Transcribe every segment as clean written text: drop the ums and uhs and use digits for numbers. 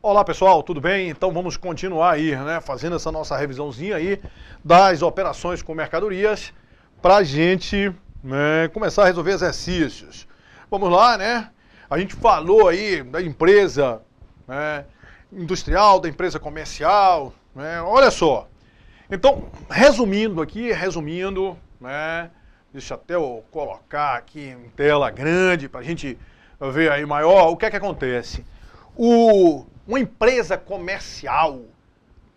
Olá pessoal, tudo bem? Então vamos continuar aí, né, fazendo essa nossa revisãozinha aí das operações com mercadorias pra gente, né, começar a resolver exercícios. Vamos lá, né? A gente falou aí da empresa, né, industrial, da empresa comercial, né? Olha só. Então, resumindo, né, deixa até eu colocar aqui em tela grande pra gente ver aí maior o que é que acontece. Uma empresa comercial,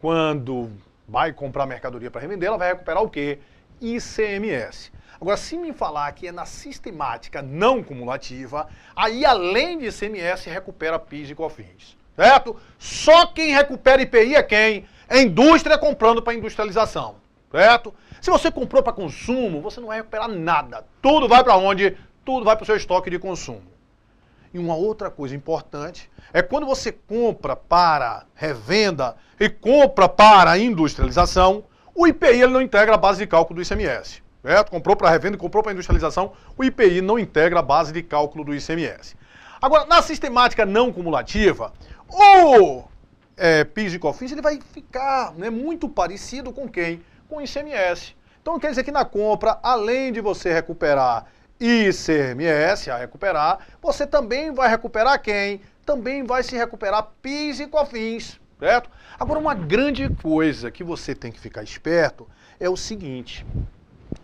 quando vai comprar mercadoria para revender, ela vai recuperar o quê? ICMS. Agora, se me falar que é na sistemática não cumulativa, aí além de ICMS, recupera PIS e COFINS, certo? Só quem recupera IPI é quem? É a indústria comprando para industrialização, certo? Se você comprou para consumo, você não vai recuperar nada. Tudo vai para onde? Tudo vai para o seu estoque de consumo. E uma outra coisa importante é quando você compra para revenda e compra para industrialização, o IPI ele não integra a base de cálculo do ICMS. Certo? Comprou para revenda e comprou para industrialização, o IPI não integra a base de cálculo do ICMS. Agora, na sistemática não cumulativa, o PIS e COFINS ele vai ficar, né, muito parecido com quem? Com o ICMS. Então quer dizer que na compra, além de você recuperar ICMS a recuperar, você também vai recuperar quem? Também vai se recuperar PIS e COFINS, certo? Agora, uma grande coisa que você tem que ficar esperto é o seguinte,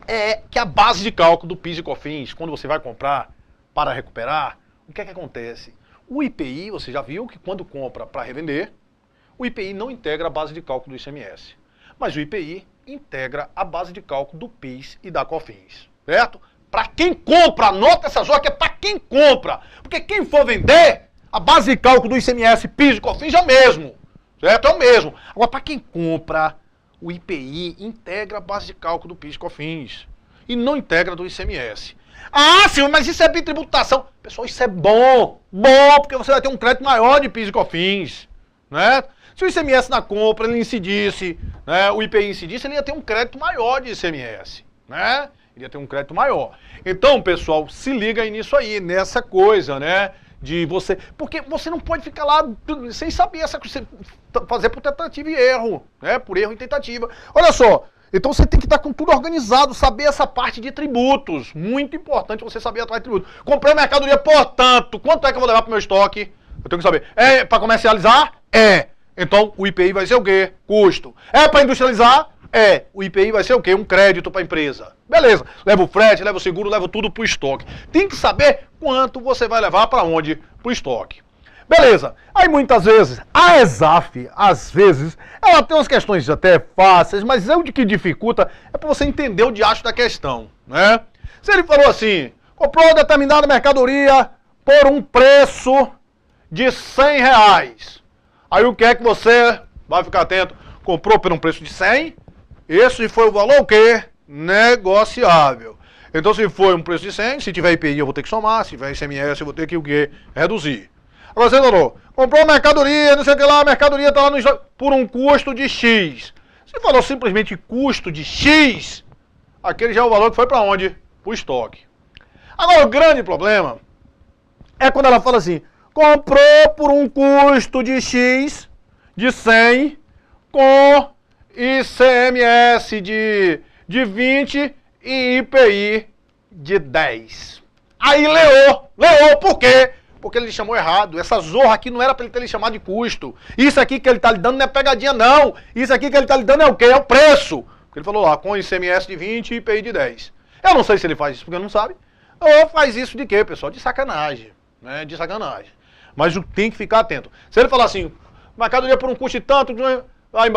é que a base de cálculo do PIS e COFINS, quando você vai comprar para recuperar, o que é que acontece? O IPI, você já viu que quando compra para revender, o IPI não integra a base de cálculo do ICMS, mas o IPI integra a base de cálculo do PIS e da COFINS, certo? Para quem compra, anota essa zona que é para quem compra. Porque quem for vender, a base de cálculo do ICMS, PIS e COFINS é o mesmo. Certo? É o mesmo. Agora, para quem compra, o IPI integra a base de cálculo do PIS e COFINS. E não integra do ICMS. Ah, senhor, mas isso é bitributação. Pessoal, isso é bom. Bom, porque você vai ter um crédito maior de PIS e COFINS. Né? Se o ICMS na compra ele incidisse, né, o IPI incidisse, ele ia ter um crédito maior de ICMS. Né? Iria ter um crédito maior. Então, pessoal, se liga aí nisso aí, nessa coisa, né? De você. Porque você não pode ficar lá sem saber essa coisa. Fazer por tentativa e erro, né? Por erro e tentativa. Olha só. Então você tem que estar com tudo organizado, saber essa parte de tributos. Muito importante você saber a parte de tributos. Comprei mercadoria, portanto, quanto é que eu vou levar para o meu estoque? Eu tenho que saber. É para comercializar? É. Então o IPI vai ser o quê? Custo. É para industrializar? É, o IPI vai ser o quê? Um crédito para a empresa. Beleza, leva o frete, leva o seguro, leva tudo para o estoque. Tem que saber quanto você vai levar para onde? Para o estoque. Beleza, aí muitas vezes, a ESAF, às vezes, ela tem umas questões até fáceis, mas o que dificulta é para você entender o diacho da questão, né? Se ele falou assim, comprou determinada mercadoria por um preço de R$100, aí o que é que você vai ficar atento? Comprou por um preço de 100, esse foi o valor o quê? Negociável. Então se for um preço de 100, se tiver IPI eu vou ter que somar, se tiver ICMS eu vou ter que o quê? Reduzir. Agora você falou, comprou mercadoria, não sei o que lá, a mercadoria está lá no estoque por um custo de X. Se falou simplesmente custo de X, aquele já é o valor que foi para onde? Para o estoque. Agora o grande problema é quando ela fala assim, comprou por um custo de X, de 100, com ICMS de 20 e IPI de 10. Aí leou, por quê? Porque ele chamou errado. Essa zorra aqui não era para ele ter lhe chamado de custo. Isso aqui que ele está lhe dando não é pegadinha não. Isso aqui que ele está lhe dando é o quê? É o preço. Porque ele falou lá, com ICMS de 20 e IPI de 10. Eu não sei se ele faz isso porque não sabe. Ou faz isso de quê, pessoal? De sacanagem. Né? De sacanagem. Mas tem que ficar atento. Se ele falar assim, mercadoria por um custo de tanto... Aí,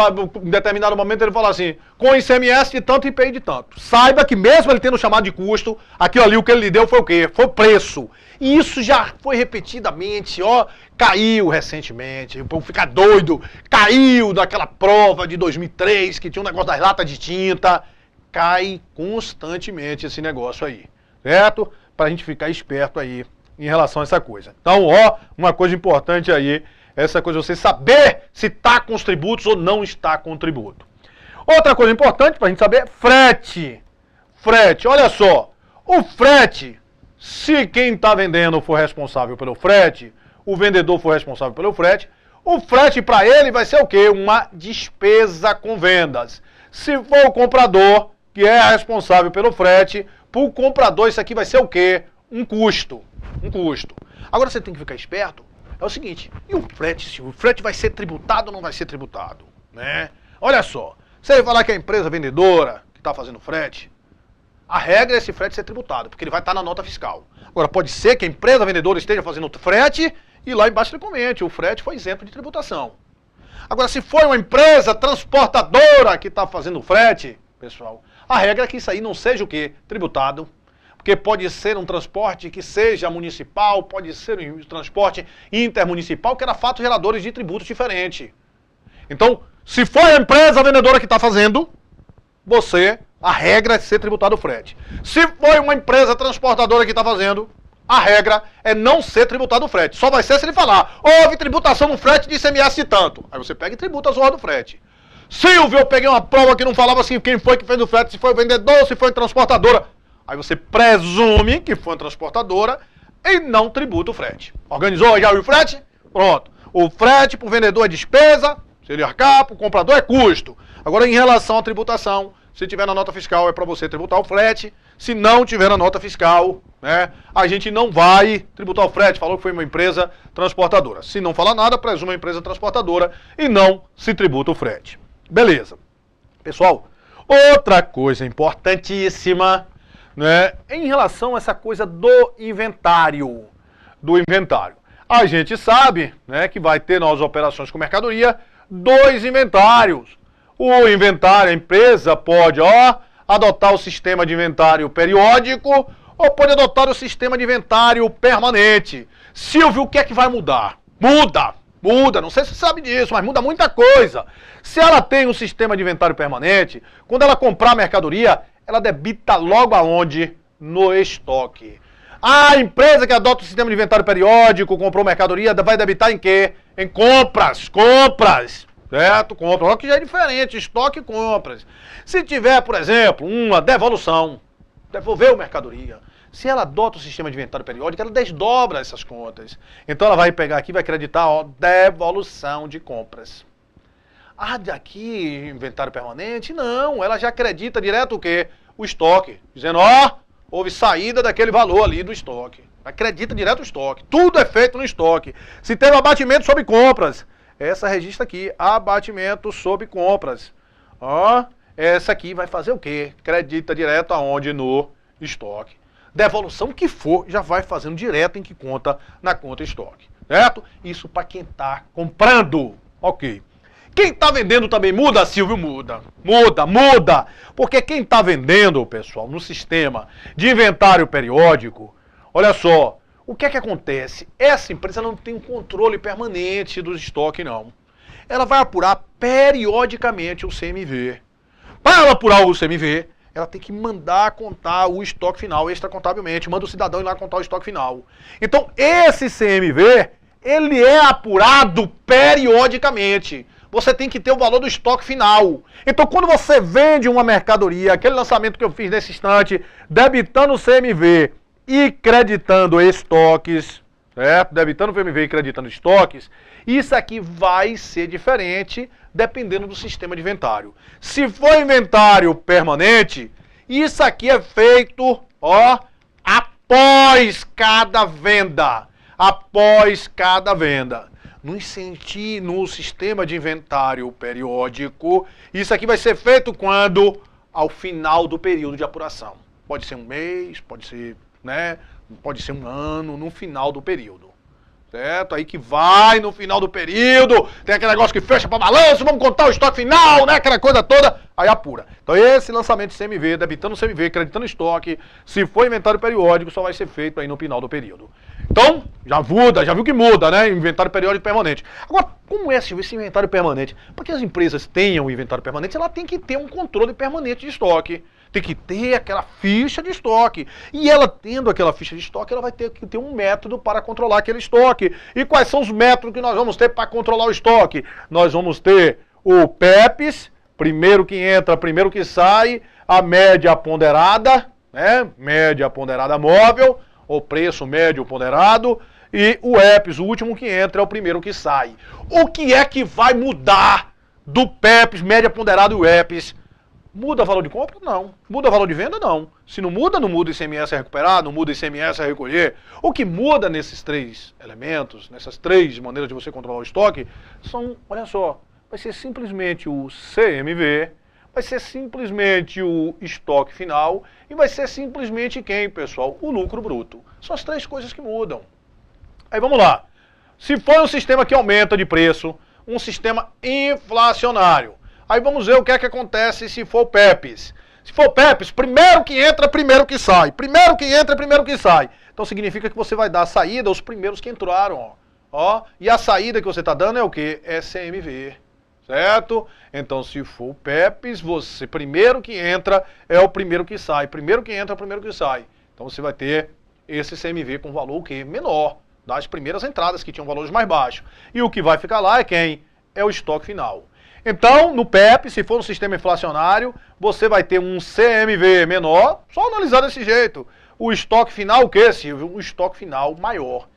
em determinado momento ele fala assim, com ICMS de tanto e IPI de tanto. Saiba que mesmo ele tendo chamado de custo, aquilo ali o que ele lhe deu foi o quê? Foi o preço. E isso já foi repetidamente, ó, caiu recentemente, o povo fica doido, caiu daquela prova de 2003, que tinha um negócio das latas de tinta, cai constantemente esse negócio aí, certo? Pra gente ficar esperto aí em relação a essa coisa. Então, ó, uma coisa importante aí, essa coisa, você saber se está com os tributos ou não está com o tributo. Outra coisa importante para a gente saber, frete. Frete, olha só, o frete, se quem está vendendo for responsável pelo frete, o vendedor for responsável pelo frete, O frete para ele vai ser o quê? Uma despesa com vendas. Se for o comprador, que é responsável pelo frete, para o comprador isso aqui vai ser o quê? Um custo. Um custo. Agora você tem que ficar esperto. É o seguinte, e o frete, Silvio? O frete vai ser tributado ou não vai ser tributado? Né? Olha só, se ele falar que é a empresa vendedora que está fazendo frete, a regra é esse frete ser tributado, porque ele vai estar na nota fiscal. Agora, pode ser que a empresa vendedora esteja fazendo frete e lá embaixo ele comente, o frete foi isento de tributação. Agora, se for uma empresa transportadora que está fazendo frete, pessoal, a regra é que isso aí não seja o quê? Tributado. Porque pode ser um transporte que seja municipal, pode ser um transporte intermunicipal, que era fatos geradores de tributos diferentes. Então, se for a empresa vendedora que está fazendo, a regra é ser tributado o frete. Se for uma empresa transportadora que está fazendo, a regra é não ser tributado o frete. Só vai ser se ele falar, houve tributação no frete de ICMS de tanto. Aí você pega e tributa a zorra do frete. Silvio, eu peguei uma prova que não falava assim quem foi que fez o frete, se foi o vendedor, se foi a transportadora. Aí você presume que foi uma transportadora e não tributa o frete. Organizou já o frete? Pronto. O frete para o vendedor é despesa, se ele arcar, para o comprador é custo. Agora, em relação à tributação, se tiver na nota fiscal é para você tributar o frete. Se não tiver na nota fiscal, né, a gente não vai tributar o frete. Falou que foi uma empresa transportadora. Se não falar nada, presume uma empresa transportadora e não se tributa o frete. Beleza. Pessoal, outra coisa importantíssima, né, em relação a essa coisa do inventário. A gente sabe, né, que vai ter nas operações com mercadoria 2 inventários. O inventário, a empresa pode, adotar o sistema de inventário periódico ou pode adotar o sistema de inventário permanente. Silvio, o que é que vai mudar? Muda, não sei se você sabe disso, mas muda muita coisa. Se ela tem um sistema de inventário permanente, quando ela comprar a mercadoria, ela debita logo aonde? No estoque. A empresa que adota o sistema de inventário periódico, comprou mercadoria, vai debitar em quê? Em compras. Certo? Compras. Olha que já é diferente, estoque e compras. Se tiver, por exemplo, uma devolução, devolveu mercadoria, se ela adota o sistema de inventário periódico, ela desdobra essas contas. Então ela vai pegar aqui e vai acreditar, devolução de compras. Daqui, inventário permanente? Não, ela já acredita direto o quê? O estoque. Dizendo, houve saída daquele valor ali do estoque. Acredita direto o estoque. Tudo é feito no estoque. Se teve abatimento sobre compras, essa registra aqui, abatimento sobre compras. Essa aqui vai fazer o quê? Acredita direto aonde? No estoque. Devolução que for, já vai fazendo direto em que conta? Na conta estoque. Certo? Isso para quem está comprando. Ok. Quem está vendendo também muda, Silvio? Muda. Porque quem está vendendo, pessoal, no sistema de inventário periódico, olha só, o que é que acontece? Essa empresa não tem um controle permanente do estoque, não. Ela vai apurar periodicamente o CMV. Para ela apurar o CMV, ela tem que mandar contar o estoque final extracontabilmente. Manda o cidadão ir lá contar o estoque final. Então, esse CMV, ele é apurado periodicamente. Você tem que ter o valor do estoque final. Então, quando você vende uma mercadoria, aquele lançamento que eu fiz nesse instante, debitando o CMV e creditando estoques, certo? Debitando o CMV e creditando estoques, isso aqui vai ser diferente dependendo do sistema de inventário. Se for inventário permanente, isso aqui é feito, após cada venda. No sistema de inventário periódico, isso aqui vai ser feito quando? Ao final do período de apuração. Pode ser um mês, pode ser, pode ser um ano, no final do período. Certo? Aí que vai no final do período, tem aquele negócio que fecha para balanço, vamos contar o estoque final, aquela coisa toda, aí apura. Então esse lançamento de CMV, debitando o CMV, creditando estoque, se for inventário periódico, só vai ser feito aí no final do período. Então, já viu que muda, inventário periódico permanente. Agora, como é esse inventário permanente? Para que as empresas tenham inventário permanente, ela tem que ter um controle permanente de estoque. Tem que ter aquela ficha de estoque. E ela tendo aquela ficha de estoque, ela vai ter que ter um método para controlar aquele estoque. E quais são os métodos que nós vamos ter para controlar o estoque? Nós vamos ter o PEPs, primeiro que entra, primeiro que sai, a média ponderada, média ponderada móvel, ou preço médio ponderado, e o EPS, o último que entra, é o primeiro que sai. O que é que vai mudar do PEPs, média ponderada e o EPS? Muda o valor de compra? Não. Muda o valor de venda? Não. Se não muda, não muda o ICMS a recuperar, não muda o ICMS a recolher. O que muda nesses três elementos, nessas três maneiras de você controlar o estoque, são, olha só, vai ser simplesmente o CMV, vai ser simplesmente o estoque final e vai ser simplesmente quem, pessoal? O lucro bruto. São as três coisas que mudam. Aí vamos lá. Se for um sistema que aumenta de preço, um sistema inflacionário, aí vamos ver o que é que acontece se for PEPs. Se for PEPs, primeiro que entra, primeiro que sai. Primeiro que entra, primeiro que sai. Então significa que você vai dar a saída aos primeiros que entraram. Ó. E a saída que você está dando é o quê? É CMV. Certo? Então, se for PEPs, você primeiro que entra é o primeiro que sai. Primeiro que entra é o primeiro que sai. Então, você vai ter esse CMV com valor o quê? Menor, das primeiras entradas que tinham valores mais baixos. E o que vai ficar lá é quem? É o estoque final. Então, no PEP, se for um sistema inflacionário, você vai ter um CMV menor, só analisar desse jeito. O estoque final, o quê, Silvio? O estoque final maior.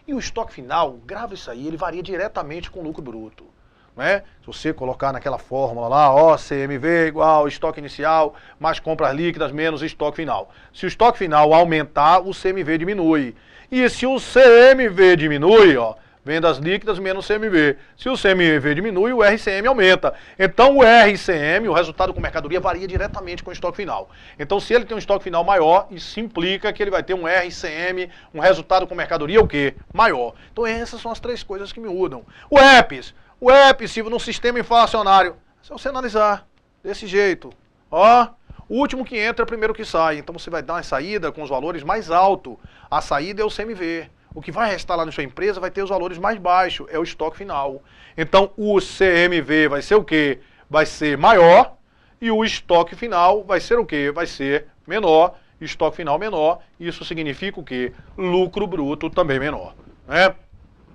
E o estoque final, grava isso aí, ele varia diretamente com o lucro bruto. Né? Se você colocar naquela fórmula lá, ó, CMV igual estoque inicial, mais compras líquidas, menos estoque final. Se o estoque final aumentar, o CMV diminui. E se o CMV diminui, ó, vendas líquidas menos CMV. Se o CMV diminui, o RCM aumenta. Então o RCM, o resultado com mercadoria, varia diretamente com o estoque final. Então se ele tem um estoque final maior, isso implica que ele vai ter um RCM, um resultado com mercadoria, o quê? Maior. Então essas são as três coisas que me mudam. O EPS, num sistema inflacionário, se você analisar desse jeito, ó, o último que entra é o primeiro que sai. Então você vai dar uma saída com os valores mais altos. A saída é o CMV. O que vai restar lá na sua empresa vai ter os valores mais baixos, é o estoque final. Então o CMV vai ser o quê? Vai ser maior e o estoque final vai ser o quê? Vai ser menor, estoque final menor. Isso significa o quê? Lucro bruto também menor. Né?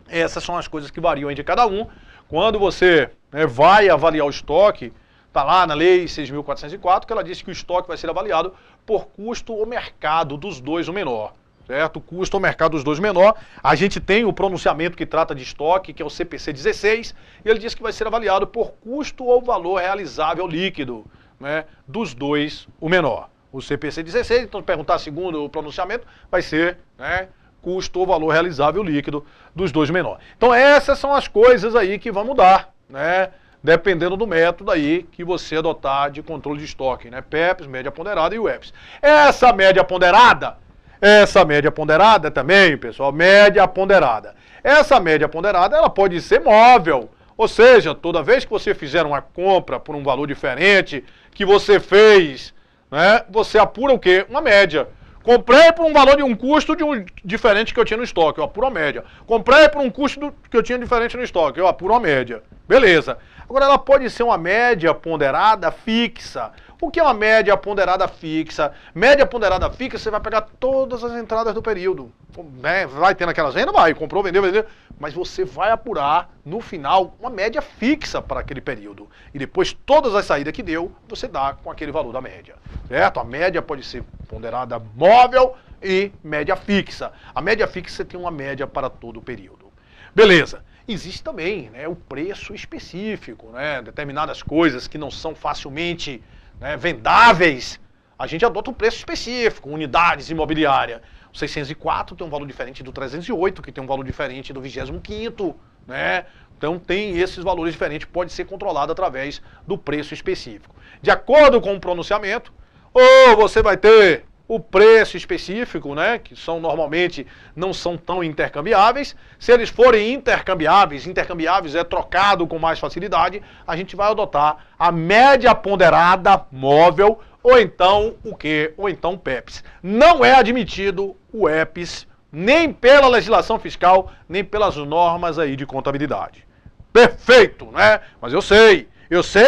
Essas são as coisas que variam de cada um. Quando você vai avaliar o estoque, está lá na Lei 6.404, que ela disse que o estoque vai ser avaliado por custo ou mercado dos dois o menor. Certo? O custo ou mercado dos dois o menor. A gente tem o pronunciamento que trata de estoque, que é o CPC 16, e ele diz que vai ser avaliado por custo ou valor realizável líquido, né, dos dois o menor. O CPC 16, então perguntar segundo o pronunciamento, vai ser, né, custo ou valor realizável líquido dos dois menor. Então essas são as coisas aí que vão mudar, né? Dependendo do método aí que você adotar de controle de estoque, né? PEPs, média ponderada e o EPS. Essa média ponderada também, pessoal, média ponderada. Essa média ponderada, ela pode ser móvel, ou seja, toda vez que você fizer uma compra por um valor diferente que você fez, né? Você apura o quê? Uma média. Comprei por um valor de um custo diferente que eu tinha no estoque, eu apuro a média. Comprei por um custo que eu tinha diferente no estoque, eu apuro a média. Beleza. Agora ela pode ser uma média ponderada fixa. O que é uma média ponderada fixa? Média ponderada fixa, você vai pegar todas as entradas do período. Né? Vai ter naquelas vendas? Vai. Comprou, vendeu. Mas você vai apurar, no final, uma média fixa para aquele período. E depois, todas as saídas que deu, você dá com aquele valor da média. Certo? A média pode ser ponderada móvel e média fixa. A média fixa, você tem uma média para todo o período. Beleza. Existe também, né, o preço específico, né, determinadas coisas que não são facilmente, né, vendáveis, a gente adota um preço específico, unidades imobiliárias. O 604 tem um valor diferente do 308, que tem um valor diferente do 25º, né? Então tem esses valores diferentes, pode ser controlado através do preço específico. De acordo com o pronunciamento, ou você vai ter o preço específico, né, que são normalmente não são tão intercambiáveis. Se eles forem intercambiáveis é trocado com mais facilidade, a gente vai adotar a média ponderada móvel, ou então o quê? Ou então PEPs. Não é admitido o EPS, nem pela legislação fiscal, nem pelas normas aí de contabilidade. Perfeito, né? Mas eu sei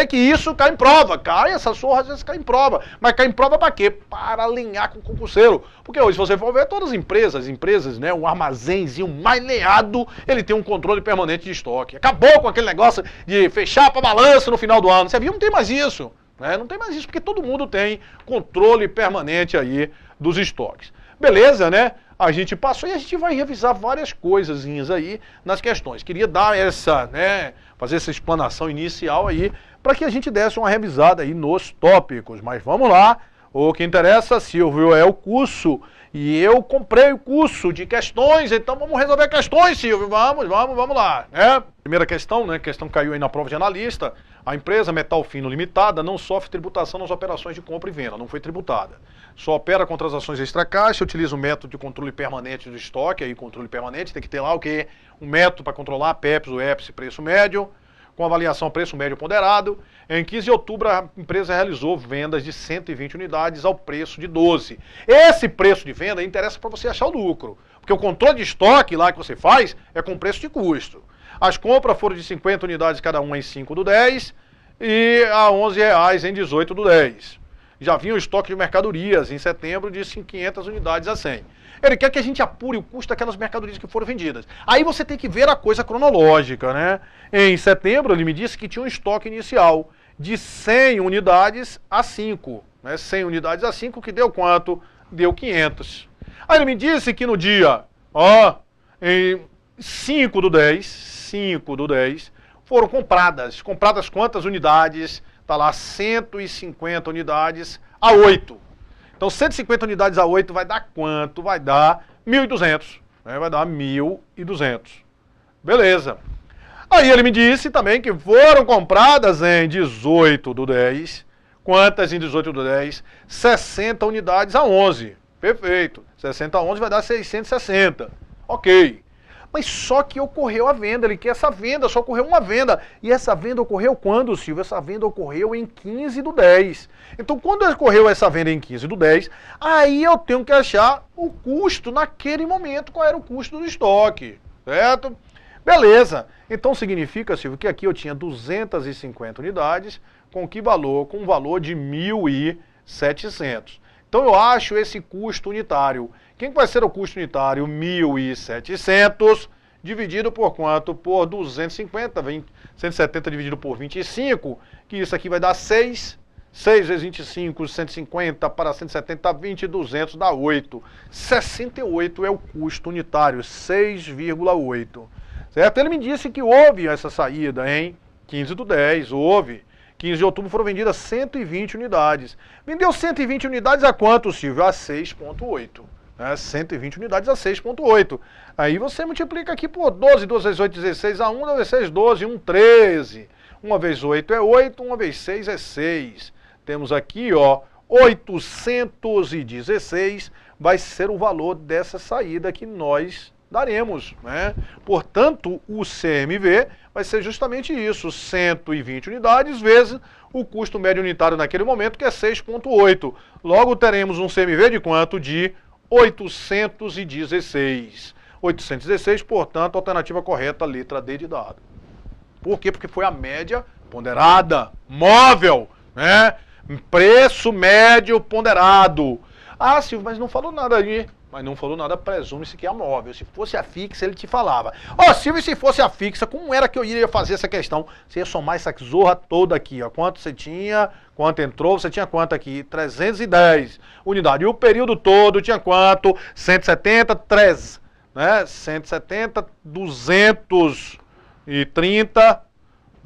que isso cai em prova, essa surra às vezes cai em prova, mas cai em prova para quê? Para alinhar com o concurseiro, porque hoje se você for ver todas as empresas, né, um armazenzinho mais lenhado, ele tem um controle permanente de estoque, acabou com aquele negócio de fechar para balança no final do ano, você viu, não tem mais isso, né? Não tem mais isso, porque todo mundo tem controle permanente aí dos estoques. Beleza, né? a gente passou e a gente vai revisar várias coisazinhas aí nas questões. Queria dar essa, né, fazer essa explanação inicial aí, para que a gente desse uma revisada aí nos tópicos. Mas vamos lá, o que interessa, Silvio, é o curso. E eu comprei o curso de questões, então vamos resolver questões, Silvio. Vamos lá, né? Primeira questão, né? Questão caiu aí na prova de analista. A empresa Metal Fino Limitada não sofre tributação nas operações de compra e venda, não foi tributada. Só opera com transações extra-caixa, utiliza o método de controle permanente do estoque, aí controle permanente, tem que ter lá o que? Um método para controlar PEPs, o EPS, preço médio, com avaliação preço médio ponderado. Em 15 de outubro, a empresa realizou vendas de 120 unidades ao preço de 12. Esse preço de venda interessa para você achar o lucro, porque o controle de estoque lá que você faz é com preço de custo. As compras foram de 50 unidades cada uma em 5/10 e a R$11 em 18/10. Já vinha o estoque de mercadorias em setembro de 500 unidades a 100. Ele quer que a gente apure o custo daquelas mercadorias que foram vendidas. Aí você tem que ver a coisa cronológica, né? Em setembro, ele me disse que tinha um estoque inicial de 100 unidades a 5. Né? 100 unidades a 5, que deu quanto? Deu 500. Aí ele me disse que no dia, em 5/10, foram compradas. Compradas quantas unidades? Tá lá 150 unidades a 8. Então 150 unidades a 8 vai dar quanto? Vai dar 1.200. Né? Vai dar 1.200. Beleza. Aí ele me disse também que foram compradas em 18/10. Quantas em 18/10? 60 unidades a 11. Perfeito. 60 a 11 vai dar 660. Ok. Mas só que ocorreu a venda, ele quer essa venda, só ocorreu uma venda. E essa venda ocorreu quando, Silvio? Essa venda ocorreu em 15/10. Então, quando ocorreu essa venda em 15/10, aí eu tenho que achar o custo naquele momento, qual era o custo do estoque, certo? Beleza. Então, significa, Silvio, que aqui eu tinha 250 unidades, com que valor? Com um valor de 1.700. Então, eu acho esse custo unitário. Quem vai ser o custo unitário? 1.700 dividido por quanto? Por 250, 170 dividido por 25, que isso aqui vai dar 6. 6 vezes 25, 150 para 170, 20, 200 dá 8. 68 é o custo unitário, 6,8. Certo? Ele me disse que houve essa saída em 15/10, houve. 15 de outubro foram vendidas 120 unidades. Vendeu 120 unidades a quanto, Silvio? A 6,8. 120 unidades a 6,8. Aí você multiplica aqui por 12, 2 vezes 8, 16 a 1, 2 vezes 6, 12, 1, 13. 1 vezes 8 é 8, 1 vezes 6 é 6. Temos aqui, 816 vai ser o valor dessa saída que nós daremos, né? Portanto, o CMV vai ser justamente isso, 120 unidades vezes o custo médio unitário naquele momento, que é 6,8. Logo, teremos um CMV de quanto? De 816. 816, portanto, a alternativa correta, letra D de dado. Por quê? Porque foi a média ponderada, móvel, né? Preço médio ponderado. Ah, Silvio, mas não falou nada aí. Mas não falou nada, presume-se que é a móvel. Se fosse a fixa, ele te falava. Silvio, se fosse a fixa, como era que eu iria fazer essa questão? Você ia somar essa zorra toda aqui, Quanto você tinha, quanto entrou, você tinha quanto aqui? 310 unidades. E o período todo tinha quanto? 170, 3, né? 170, 230,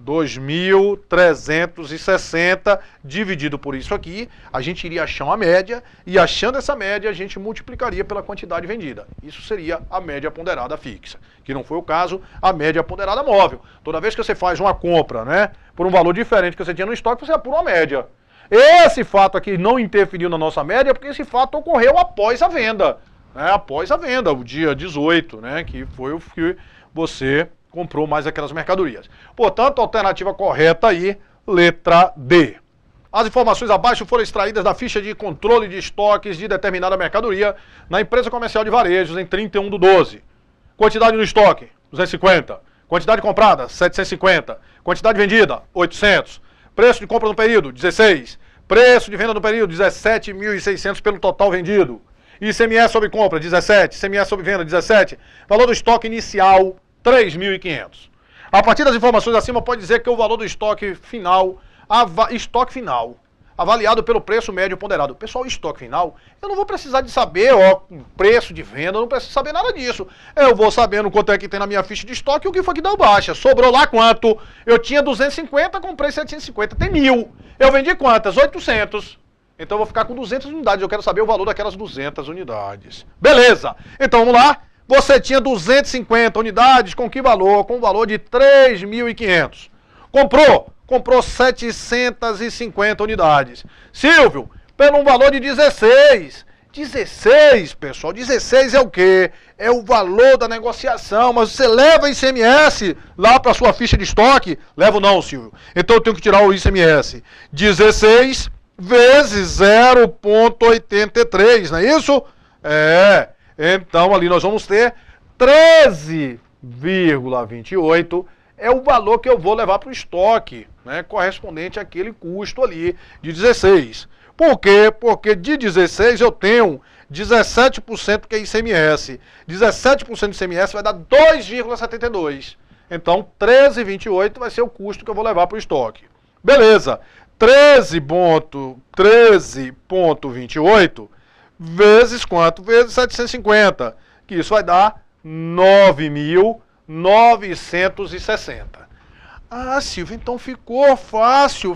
2.360, dividido por isso aqui, a gente iria achar uma média, e achando essa média, a gente multiplicaria pela quantidade vendida. Isso seria a média ponderada fixa, que não foi o caso, a média ponderada móvel. Toda vez que você faz uma compra, né, por um valor diferente que você tinha no estoque, você apura uma média. Esse fato aqui não interferiu na nossa média, porque esse fato ocorreu após a venda, né, após a venda, o dia 18, né, que foi o que você comprou mais aquelas mercadorias. Portanto, a alternativa correta aí, letra D. As informações abaixo foram extraídas da ficha de controle de estoques de determinada mercadoria na empresa comercial de varejos em 31/12. Quantidade no estoque, 250. Quantidade comprada, 750. Quantidade vendida, 800. Preço de compra no período, 16. Preço de venda no período, 17.600 pelo total vendido. ICMS sobre compra, 17. ICMS sobre venda, 17. Valor do estoque inicial, 3.500. A partir das informações acima, pode dizer que o valor do estoque final, avaliado pelo preço médio ponderado. Pessoal, estoque final, eu não vou precisar de saber, ó, preço de venda, eu não preciso saber nada disso. Eu vou sabendo quanto é que tem na minha ficha de estoque e o que foi que deu baixa. Sobrou lá quanto? Eu tinha 250, comprei 750, tem 1.000. Eu vendi quantas? 800. Então eu vou ficar com 200 unidades, eu quero saber o valor daquelas 200 unidades. Beleza, então vamos lá. Você tinha 250 unidades, com que valor? Com o valor de 3.500. Comprou 750 unidades. Silvio, pelo um valor de 16. 16, pessoal, 16 é o quê? É o valor da negociação, mas você leva ICMS lá para sua ficha de estoque? Levo não, Silvio. Então eu tenho que tirar o ICMS. 16 vezes 0,83, não é isso? Então ali nós vamos ter 13,28 é o valor que eu vou levar para o estoque, né, correspondente àquele custo ali de 16. Por quê? Porque de 16 eu tenho 17% que é ICMS. 17% de ICMS vai dar 2,72. Então 13,28 vai ser o custo que eu vou levar para o estoque. Beleza. 13,28 vezes quanto? Vezes 750, que isso vai dar 9.960. Ah, Silvio, então ficou fácil,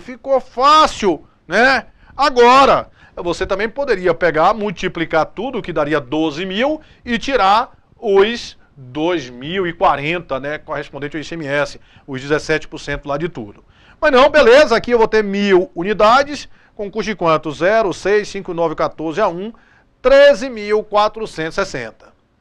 né? Agora, você também poderia pegar, multiplicar tudo, que daria 12.000, e tirar os 2.040, né, correspondente ao ICMS, os 17% lá de tudo. Mas não, beleza, aqui eu vou ter 1.000 unidades, com custo de quanto? 0, 6, 5, 9, 14 a 1, 13.460.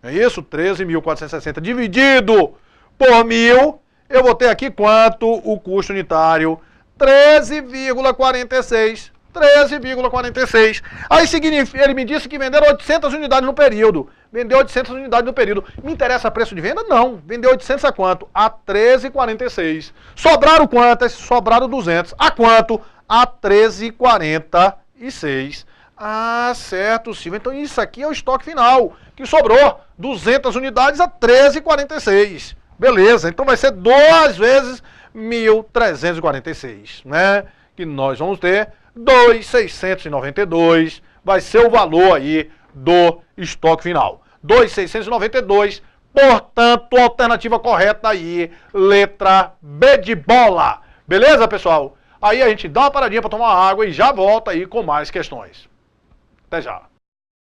É isso? 13.460 dividido por 1.000, eu vou ter aqui quanto? O custo unitário, 13,46. 13,46. Aí significa, ele me disse que venderam 800 unidades no período. Vendeu 800 unidades no período. Me interessa preço de venda? Não. Vendeu 800 a quanto? A 13,46. Sobraram quantas? Sobraram 200. A quanto? A 13,46. Ah, certo, Silvio. Então isso aqui é o estoque final, que sobrou 200 unidades a 13,46. Beleza, então vai ser 2 vezes 1.346, né? Que nós vamos ter 2.692, vai ser o valor aí do estoque final. 2.692, portanto, a alternativa correta aí, letra B de bola. Beleza, pessoal? Aí a gente dá uma paradinha para tomar água e já volta aí com mais questões. Até já.